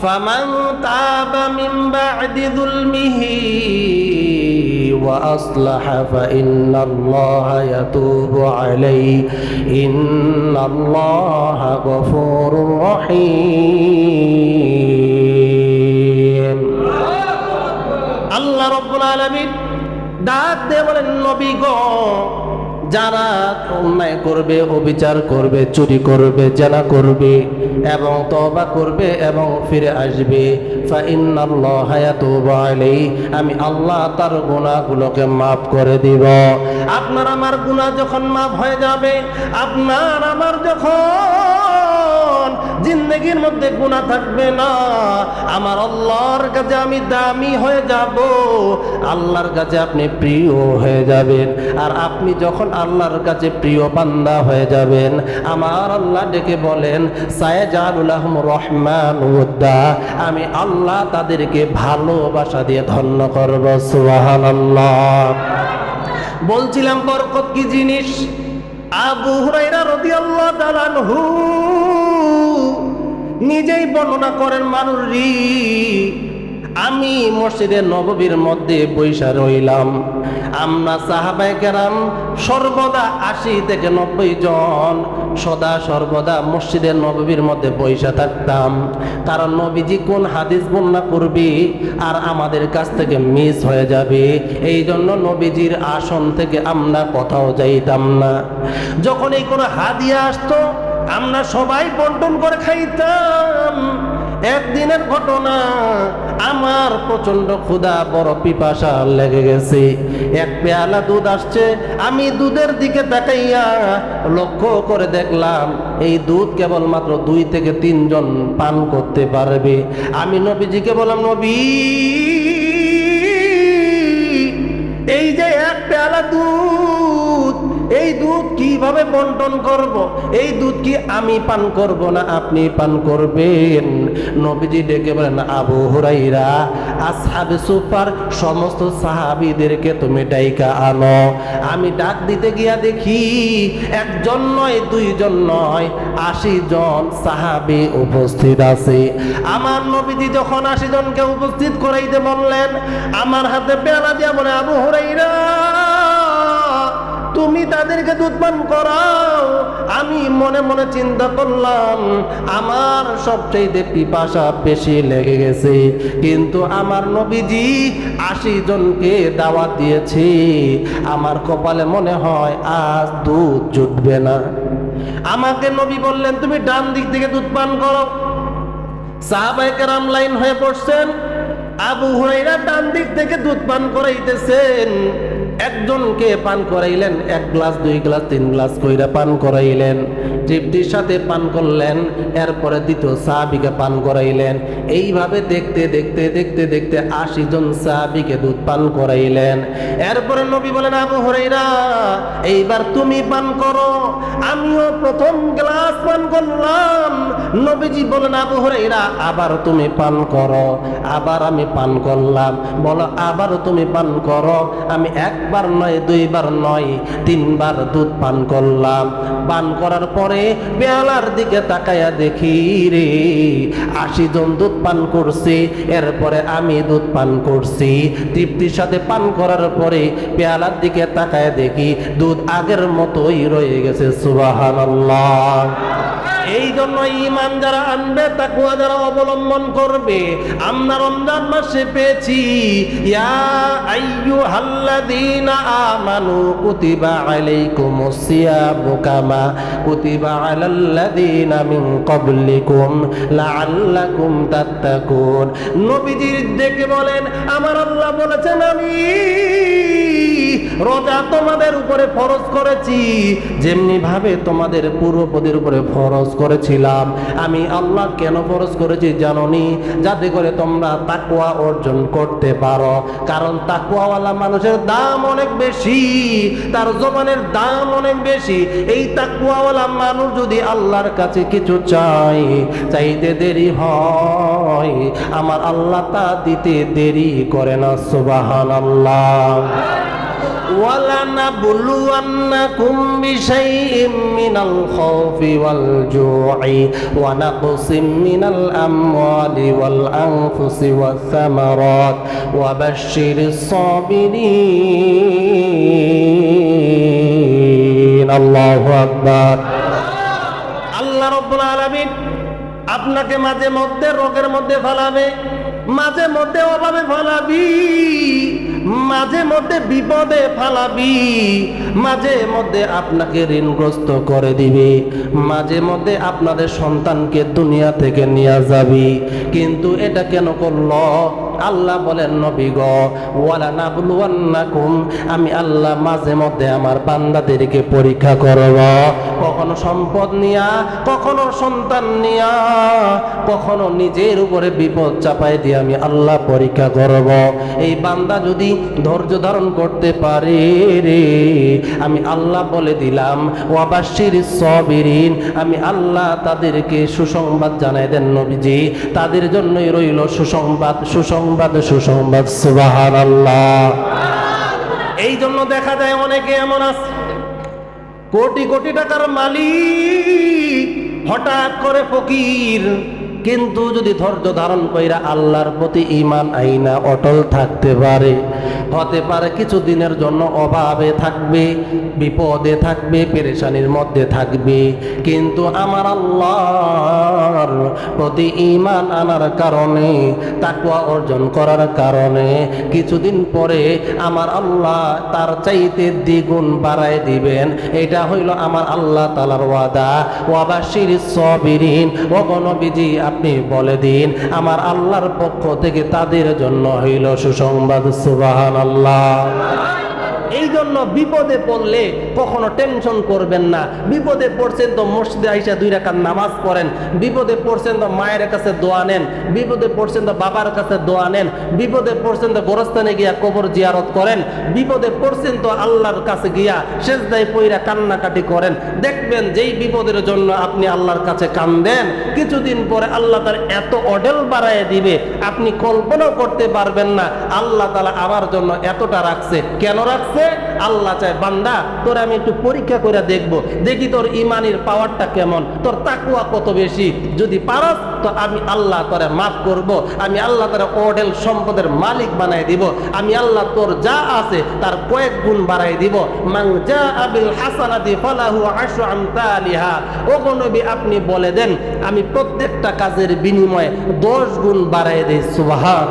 ফামান তাবা মিন বা'দি যুলমিহি ওয়া আসলাহা ফাইন্নাল্লাহা ইয়াতুবু আলাইহি ইন্নাল্লাহা গফুরুর রহিম। আল্লাহ রাব্বুল আলামিন ডাক দিয়ে বলেন, নবী গো, যারা অন্যায় করবে, অবিচার করবে, চুরি করবে, জেনা করবে এবং তওবা করবে এবং ফিরে আসবে, ফাইন্নাল্লাহা ইয়াতুবু আলাইহি, আমি আল্লাহ তার গুনাহগুলোকে মাফ করে দিব। আপনার আমার গুনাহ যখন মাফ হয়ে যাবে, আপনার আমার যখন জিন্দেগির মধ্যে গুনাহ থাকবে না, আমার আল্লাহর কাছে আমি দামি হয়ে যাব, আল্লাহর কাছে আপনি প্রিয় হয়ে যাবেন। আর আপনি যখন আল্লাহর কাছে প্রিয় বান্দা হয়ে যাবেন, আমার আল্লাহ ডেকে বলেন, সায়াজালু লাহুম রহমান উদ্দা, আমি আল্লাহ তাদেরকে ভালোবাসা দিয়ে ধন্য করব। সুবহানাল্লাহ। বলছিলাম বরকত কি জিনিস। আবু হুরায়রা রাদিয়াল্লাহু তাআলা আনহু নিজেই বর্ণনা করেন, মানুষই আমি মসজিদে নববীর মধ্যে বৈশা রইলাম, আমরা সাহাবায়ে কেরাম সর্বদা 80 থেকে 90 জন সদা সর্বদা মসজিদের নববীর মধ্যে বৈশা থাকতাম। কারণ নবীজি কোন হাদিস বর্ণনা করবে আর আমাদের কাছ থেকে মিস হয়ে যাবে, এই জন্য নবীজির আসন থেকে আমরা কোথাও যাইতাম না। যখন এই কোনো হাদিয়া আসতো, আমরা সবাই বন্টন করে খাইতাম। একদিনের ঘটনা, আমার প্রচন্ড ক্ষুধা, বড় পিপাসা লেগে গেছে। এক পেয়ালা দুধ আসছে, আমি দুধের দিকে তাকাইয়া লক্ষ্য করে দেখলাম এই দুধ কেবলমাত্র 2 থেকে 3 জন পান করতে পারবে। আমি নবীজিকে বললাম, নবী, এই যে এক পেয়ালা দুধ, এই দুধ কিভাবে বন্টন করব? এই দুধ কি আমি পান করব না আপনি পান করবেন? নবীজি ডেকে বলেন, আবু হুরায়রা, আসহাবে সুফার সমস্ত সাহাবীদেরকে তুমি ডাইকা আনো। আমি ডাক দিতে গিয়া দেখি 1 জন নয়, 2 জন নয়, 80 জন সাহাবী উপস্থিত আছে। আমার নবীজি যখন 80 জনকে উপস্থিত করাইতে বললেন, আমার হাতে পেয়ালা দিয়া বলে, আবু হুরায়রা, তুমি তাদেরকে দুধ পান করাও। আমি মনে মনে চিন্তা করলাম, আমার সবচেয়ে পিপাসা বেশি লেগে গেছে, কিন্তু আমার নবীজি 80 জনকে দাওয়াত দিয়েছে, আমার কপালে মনে হয় আজ দুধ জুটবে না। আমাকে নবী বললেন, তুমি ডান দিক থেকে দুধ পান করো। সাহাবায়ে কেরাম লাইন হয়ে পড়ছেন, আবু হুরায়রা ডান দিক থেকে দুধ পান করাইতেছেন। একজনকে পান করাইলেন 1 গ্লাস, 2 গ্লাস, 3 গ্লাস কইরা পান করাইলেন, তৃপ্তির সাথে পান করলেন। এরপরে দ্বিতীয় সাহাবীকে পান করাইলেন। এইভাবে দেখতে দেখতে দেখতে দেখতে 80 জন সাহাবীকে দুধ পান করাইলেন। এরপরে নবী বলেন, আবু হুরায়রা, এইবার তুমি পান করো। আমিও প্রথম গ্লাস পান করলাম। নবীজি বলেন, আবু হুরায়রা, আবার তুমি পান করো। আবার আমি পান করলাম। বলো, আবার তুমি পান করো। আমি 1 বার নয়, 2 বার নয়, 3 বার দুধ পান করলাম। পান করার পরে পেয়ালার দিকে তাকায়া দেখি রে 80 জন দুধ পান করছে, এরপরে আমি দুধ পান করছি। তৃপ্তির সাথে পান করার পরে পেয়ালার দিকে তাকায়া দেখি দুধ আগের মতোই রয়ে গেছে। সুবহানাল্লাহ। এই জন্য ঈমান যারা আনবে, তাকওয়া যারা অবলম্বন করবে, আমরা রমজান মাসে পেয়েছি, ইয়া আইয়ুহাল্লাযীনা আমানু কুতিবা আলাইকুমুস সিয়ামু কামা কুতিবা আলাল্লাযীনা মিন ক্বাবলিকুম লাআল্লাকুম তাত্তাকুন। নবীজি ডেকে বলেন, আমার আল্লাহ বলেছেন, আমি রোজা তোমাদের উপরে ফরজ করেছি যেমনি ভাবে তোমাদের পূর্বপুরুষদের উপরে ফরজ করেছিলাম। আমি আল্লাহ কেন ফরজ করেছি জানোনি? যাতে করে তোমরা তাকওয়া অর্জন করতে পারো। কারণ তাকওয়াওয়ালা মানুষের দাম অনেক বেশি, তার জবানের দাম অনেক বেশি। এই তাকওয়াওয়ালা মানুষ যদি আল্লাহর কাছে কিছু চাইতে দেরি হয়, আমার আল্লাহ তা দিতে দেরি করে না। সুবহানাল্লাহ। وَلَنَبْلُوَنَّكُمْ بِشَيْءٍ مِّنَ الْخَوْفِ وَالْجُوعِ وَنَقْصٍ مِّنَ الْأَمْوَالِ وَالْأَنفُسِ وَالثَّمَرَاتِ وَبَشِّرِ الصَّابِرِينَ আল্লাহু আকবার। আল্লাহ রাব্বুল আলামিন আপনাকে মাঝে মধ্যে রোগের মধ্যে ফেলাবে, মাঝে মধ্যে অভাবে ফেলাবি, মাঝে মধ্যে বিপদে ফেলাবি, মাঝে মধ্যে আপনাকে ঋণগ্রস্ত করে দিবি, মাঝে মধ্যে আপনাদের সন্তানকে দুনিয়া থেকে নিয়ে যাবি। কিন্তু এটা কেন করলো? আল্লাহ বলেন, নবী গো, ওয়ালানাবলুওয়ান্নাকুম, আমি আল্লাহ মাঝে মধ্যে আমার বান্দাদেরকে পরীক্ষা করব। কখনো সম্পদ নিয়া, কখনো সন্তান নিয়া, কখনো নিজের উপরে বিপদ চাপাই দিয়ে আমি আল্লাহ পরীক্ষা করব। এই বান্দা যদি ধৈর্য ধারণ করতে পারে রে, আমি আল্লাহ বলে দিলাম, ওয়াবাশশিরিস সাবিরিন, আমি আল্লাহ তাদেরকে সুসংবাদ জানাই দেন নবীজি, তাদের জন্যই রইল সুসংবাদ, সুসংবাদ, সুসংবাদ। সুবহানাল্লাহ। এই জন্য দেখা যায় অনেকে এমন আছে, কোটি কোটি টাকার মালিক, হঠাৎ করে ফকির, কিন্তু যদি ধৈর্য ধারণ কইরা আল্লাহর প্রতি ঈমান আইনা অটল থাকতে পারে, হতে পারে কিছুদিনের জন্য অভাবে থাকবে, বিপদে থাকবে, পেরেশানির মধ্যে থাকবে, কিন্তু আমার আল্লাহর প্রতি ঈমান আনার কারণে, তাকওয়া অর্জন করার কারণে কিছুদিন পরে আমার আল্লাহ তার চাইতে দ্বিগুণ বাড়ায় দিবেন। এটা হইল আমার আল্লাহ তাআলার ওয়াদা। ওয়াবাশশিরিস সাবিরিন, ও নবীজি আপনি বলে দিন আমার আল্লাহর পক্ষ থেকে তাদের জন্য হইল সুসংবাদ। সুবহানাল্লাহ। এই জন্য বিপদে পড়লে কখনো টেনশন করবেন না। বিপদে পড়ছেন তো মসজিদে আইসা 2 রাকাত নামাজ পড়েন, বিপদে পড়ছেন তো মায়ের কাছে দোয়া নেন, বিপদে পড়ছেন তো বাবার কাছে দোয়া নেন, বিপদে পড়ছেন তো গোরস্থানে গিয়া কবর জিয়ারত করেন, বিপদে পড়ছেন তো আল্লাহর কাছে গিয়া সেজদায় পইরা কান্নাকাটি করেন। দেখবেন যেই বিপদের জন্য আপনি আল্লাহর কাছে কান্দেন, কিছুদিন পরে আল্লাহ তার এত অডেল বাড়ায় দিবে আপনি কল্পনাও করতে পারবেন না। আল্লাহ তাআলা আমার জন্য এতটা রাখছে। কেন রাখছে? আল্লাহ চায়, বান্দা তোর আমি একটু পরীক্ষা করে দেখব, দেখি তোর ইমানের পাওয়ারটা কেমন, তোর তাকওয়া কত বেশি। যদি পারস তো আমি আল্লাহ তোরে মাফ করব, আমি আল্লাহ তোরে অডেল সম্পদের মালিক বানাই দিব, আমি আল্লাহ তোর যা আছে তার কয়েক গুণ বাড়াই দিব। মান জাআ বিল হাসানাতি ফালাহু আশরু আমসালিহা। ও নবী আপনি বলে দেন আমি প্রত্যেকটা কাজের বিনিময়ে 10 গুণ বাড়াই দেই। সুবহান।